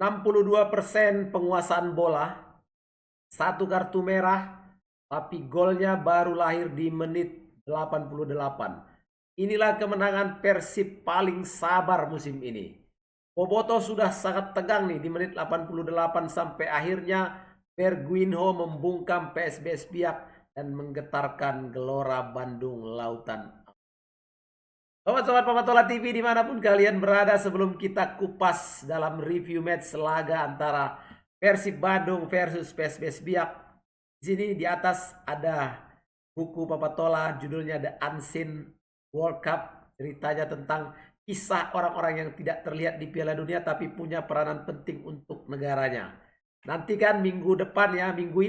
62% penguasaan bola, satu kartu merah, tapi golnya baru lahir di menit 88. Inilah kemenangan Persib paling sabar musim ini. Boboto sudah sangat tegang nih di menit 88 sampai akhirnya Berguinho membungkam PSBS Biak dan menggetarkan Gelora Bandung Lautan. Sobat-sobat Pamatola TV dimanapun kalian berada, sebelum kita kupas dalam review match laga antara Persib Bandung versus PSBS Biak, di sini di atas ada buku Papatola judulnya The Unseen World Cup, ceritanya tentang kisah orang-orang yang tidak terlihat di Piala Dunia tapi punya peranan penting untuk negaranya. Nantikan minggu depan ya, minggu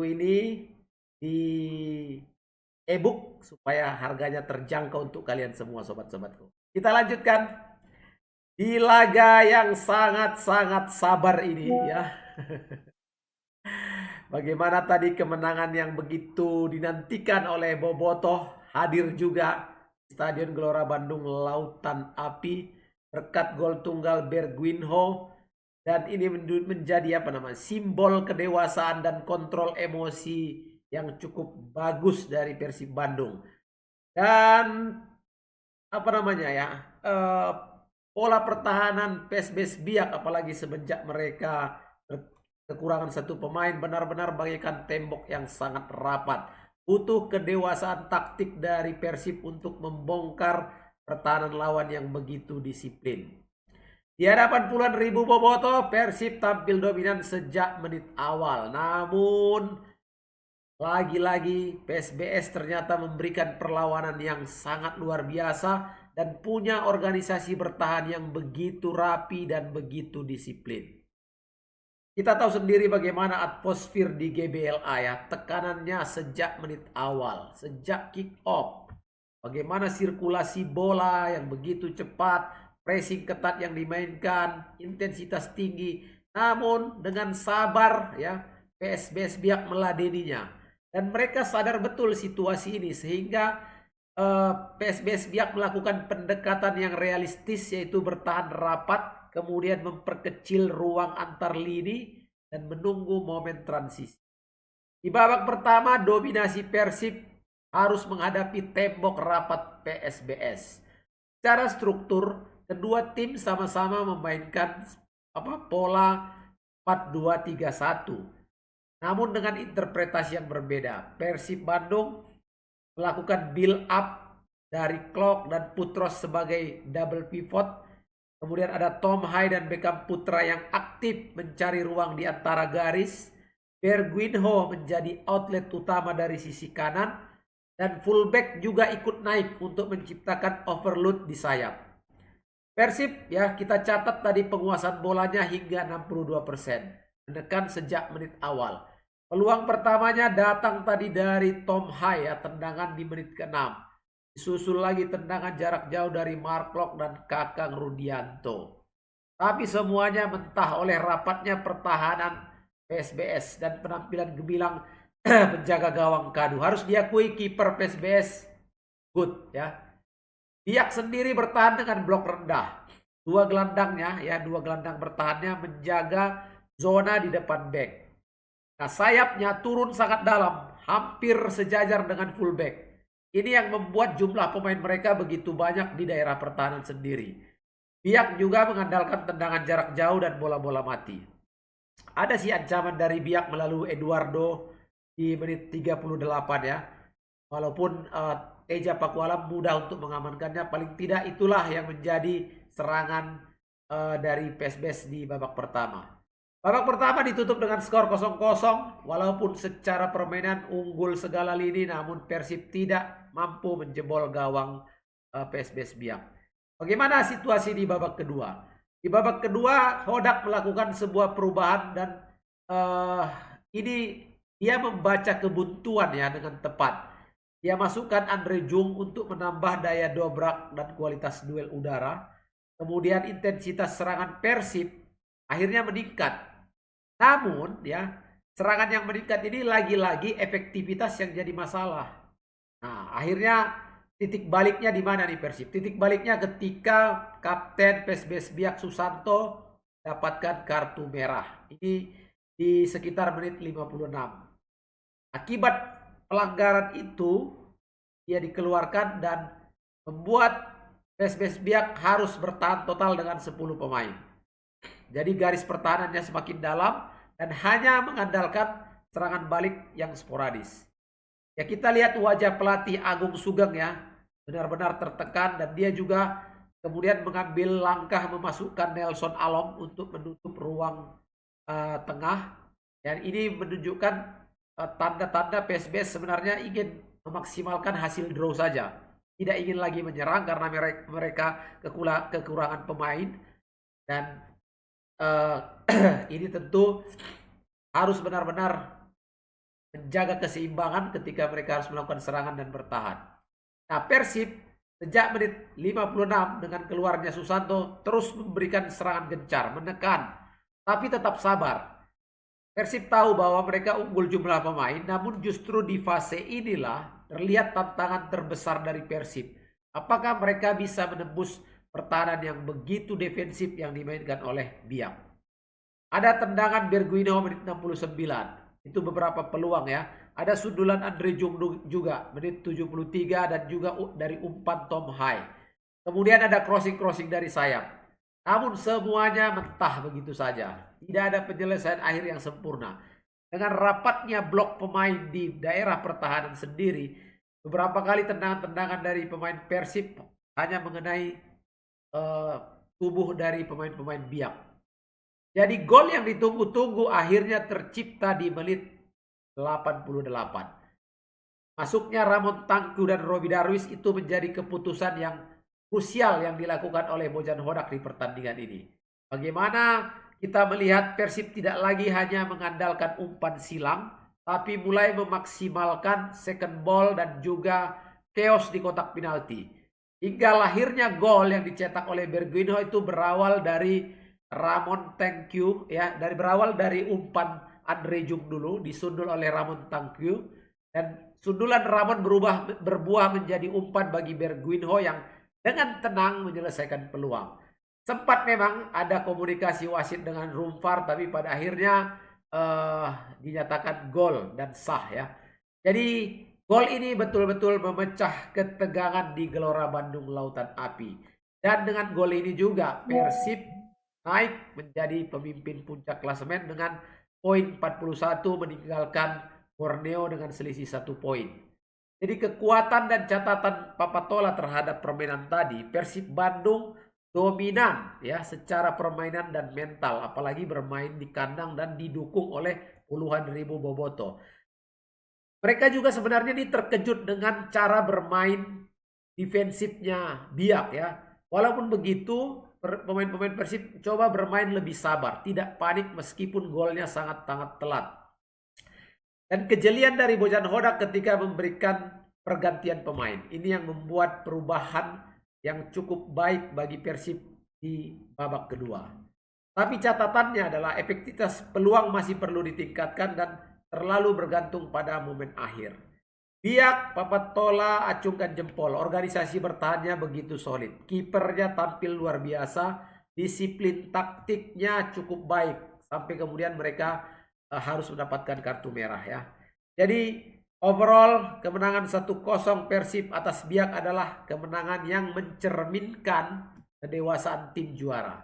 ini di e-book supaya harganya terjangkau untuk kalian semua sobat-sobatku. Kita lanjutkan di laga yang sangat-sangat sabar ini ya. Bagaimana tadi kemenangan yang begitu dinantikan oleh Bobotoh hadir juga di Stadion Gelora Bandung Lautan Api berkat gol tunggal Berguinho, dan ini menjadi simbol kedewasaan dan kontrol emosi yang cukup bagus dari Persib Bandung. Dan pola pertahanan PSBS Biak apalagi semenjak mereka kekurangan satu pemain benar-benar bagaikan tembok yang sangat rapat. Butuh kedewasaan taktik dari Persib untuk membongkar pertahanan lawan yang begitu disiplin. Di hadapan puluhan ribu bobotoh, Persib tampil dominan sejak menit awal. Namun lagi-lagi PSBS ternyata memberikan perlawanan yang sangat luar biasa dan punya organisasi bertahan yang begitu rapi dan begitu disiplin. Kita tahu sendiri bagaimana atmosfer di GBLA ya, tekanannya sejak menit awal, sejak kick off. Bagaimana sirkulasi bola yang begitu cepat, pressing ketat yang dimainkan, intensitas tinggi. Namun dengan sabar ya, PSBS Biak meladeninya. Dan mereka sadar betul situasi ini sehingga PSBS Biak melakukan pendekatan yang realistis, yaitu bertahan rapat, kemudian memperkecil ruang antar lini dan menunggu momen transisi. Di babak pertama dominasi Persib harus menghadapi tembok rapat PSBS. Secara struktur kedua tim sama-sama memainkan pola 4-2-3-1. Namun dengan interpretasi yang berbeda. Persib Bandung melakukan build up dari Klok dan Putros sebagai double pivot. Kemudian ada Tom Hai dan Beckham Putra yang aktif mencari ruang di antara garis. Berguinho menjadi outlet utama dari sisi kanan. Dan fullback juga ikut naik untuk menciptakan overload di sayap. Persib ya, kita catat tadi penguasaan bolanya hingga 62%. Menekan sejak menit awal. Peluang pertamanya datang tadi dari Tom Hai ya, tendangan di menit ke-6. Disusul lagi tendangan jarak jauh dari Mark Klok dan Kakang Rudianto. Tapi semuanya mentah oleh rapatnya pertahanan PSBS dan penampilan gemilang penjaga gawang Kadu. Harus diakui kiper PSBS good ya. Biak sendiri bertahan dengan blok rendah. Dua gelandang bertahannya menjaga zona di depan back. Nah, sayapnya turun sangat dalam, hampir sejajar dengan fullback. Ini yang membuat jumlah pemain mereka begitu banyak di daerah pertahanan sendiri. Biak juga mengandalkan tendangan jarak jauh dan bola-bola mati. Ada sih ancaman dari Biak melalui Eduardo di menit 38 ya. Walaupun Eja Pakualam mudah untuk mengamankannya, paling tidak itulah yang menjadi serangan dari PSBS di babak pertama. Babak pertama ditutup dengan skor 0-0, walaupun secara permainan unggul segala lini, namun Persib tidak mampu menjebol gawang PSBS Biak. Bagaimana situasi di babak kedua? Di babak kedua, Hodak melakukan sebuah perubahan dan ini dia membaca kebuntuan ya dengan tepat. Dia masukkan Andre Jung untuk menambah daya dobrak dan kualitas duel udara. Kemudian intensitas serangan Persib akhirnya meningkat. Namun ya, serangan yang meningkat ini lagi-lagi efektivitas yang jadi masalah. Nah, akhirnya titik baliknya di mana nih Persib? Titik baliknya ketika Kapten PSBS Biak Susanto dapatkan kartu merah. Ini di sekitar menit 56. Akibat pelanggaran itu, dia dikeluarkan dan membuat PSBS Biak harus bertahan total dengan 10 pemain. Jadi garis pertahanannya semakin dalam dan hanya mengandalkan serangan balik yang sporadis. Ya, kita lihat wajah pelatih Agung Sugeng ya, benar-benar tertekan, dan dia juga kemudian mengambil langkah memasukkan Nelson Alom untuk menutup ruang tengah. Dan ini menunjukkan tanda-tanda PSBS sebenarnya ingin memaksimalkan hasil draw saja. Tidak ingin lagi menyerang karena mereka kekurangan pemain. Dan ini tentu harus benar-benar menjaga keseimbangan ketika mereka harus melakukan serangan dan bertahan. Nah, Persib sejak menit 56 dengan keluarnya Susanto terus memberikan serangan gencar, menekan, tapi tetap sabar. Persib tahu bahwa mereka unggul jumlah pemain, namun justru di fase inilah terlihat tantangan terbesar dari Persib. Apakah mereka bisa menembus pertahanan yang begitu defensif yang dimainkan oleh Biak? Ada tendangan Berguinho menit 69. Itu beberapa peluang ya. Ada sundulan Andre Jung juga menit 73 dan juga dari umpan Tom Hai. Kemudian ada crossing dari sayap. Namun semuanya mentah begitu saja. Tidak ada penyelesaian akhir yang sempurna. Dengan rapatnya blok pemain di daerah pertahanan sendiri, beberapa kali tendangan-tendangan dari pemain Persib hanya mengenai tubuh dari pemain-pemain Biak. Jadi gol yang ditunggu-tunggu akhirnya tercipta di menit 88. Masuknya Ramon Tangku dan Robi Darwis itu menjadi keputusan yang krusial yang dilakukan oleh Bojan Hodak di pertandingan ini. Bagaimana kita melihat Persib tidak lagi hanya mengandalkan umpan silang, tapi mulai memaksimalkan second ball dan juga chaos di kotak penalti. Hingga lahirnya gol yang dicetak oleh Berguinho itu berawal dari Ramon Tangku ya, berawal dari umpan Andre Jung dulu, disundul oleh Ramon Tangku, dan sundulan Ramon berbuah menjadi umpan bagi Berguinho yang dengan tenang menyelesaikan peluang. Sempat memang ada komunikasi wasit dengan Rumfar, tapi pada akhirnya dinyatakan gol dan sah ya. Jadi gol ini betul-betul memecah ketegangan di Gelora Bandung Lautan Api. Dan dengan gol ini juga Persib naik menjadi pemimpin puncak klasemen dengan poin 41, meninggalkan Borneo dengan selisih 1 poin. Jadi kekuatan dan catatan Papatola terhadap permainan tadi, Persib Bandung dominan ya secara permainan dan mental, apalagi bermain di kandang dan didukung oleh puluhan ribu bobotoh. Mereka juga sebenarnya terkejut dengan cara bermain defensifnya Biak ya. Walaupun begitu, pemain-pemain Persib coba bermain lebih sabar, tidak panik meskipun golnya sangat-sangat telat. Dan kejelian dari Bojan Hodak ketika memberikan pergantian pemain. Ini yang membuat perubahan yang cukup baik bagi Persib di babak kedua. Tapi catatannya adalah efektivitas peluang masih perlu ditingkatkan dan terlalu bergantung pada momen akhir. Biak, Papatola acungkan jempol. Organisasi bertahannya begitu solid. Kipernya tampil luar biasa. Disiplin taktiknya cukup baik. Sampai kemudian mereka harus mendapatkan kartu merah ya. Jadi overall kemenangan 1-0 Persib atas Biak adalah kemenangan yang mencerminkan kedewasaan tim juara.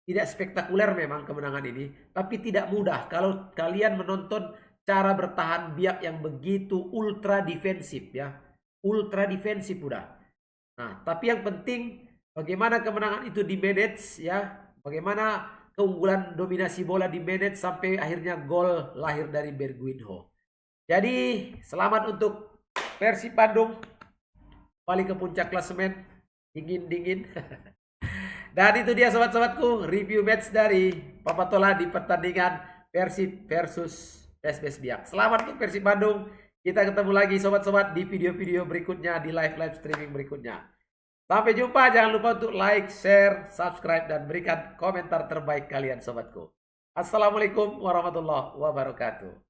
Tidak spektakuler memang kemenangan ini, tapi tidak mudah kalau kalian menonton cara bertahan Biak yang begitu ultra defensif ya. Ultra defensif udah. Nah, tapi yang penting bagaimana kemenangan itu di-manage ya. Bagaimana keunggulan dominasi bola di-manage sampai akhirnya gol lahir dari Berguinho. Jadi selamat untuk Persib Bandung. Balik ke puncak klasemen. Dingin-dingin. Dan itu dia sobat-sobatku, review match dari Papatola di pertandingan Persib versus PSBS Biak. Selamat untuk Persib Bandung. Kita ketemu lagi sobat-sobat di video-video berikutnya, di live streaming berikutnya. Sampai jumpa, jangan lupa untuk like, share, subscribe, dan berikan komentar terbaik kalian sobatku. Assalamualaikum warahmatullahi wabarakatuh.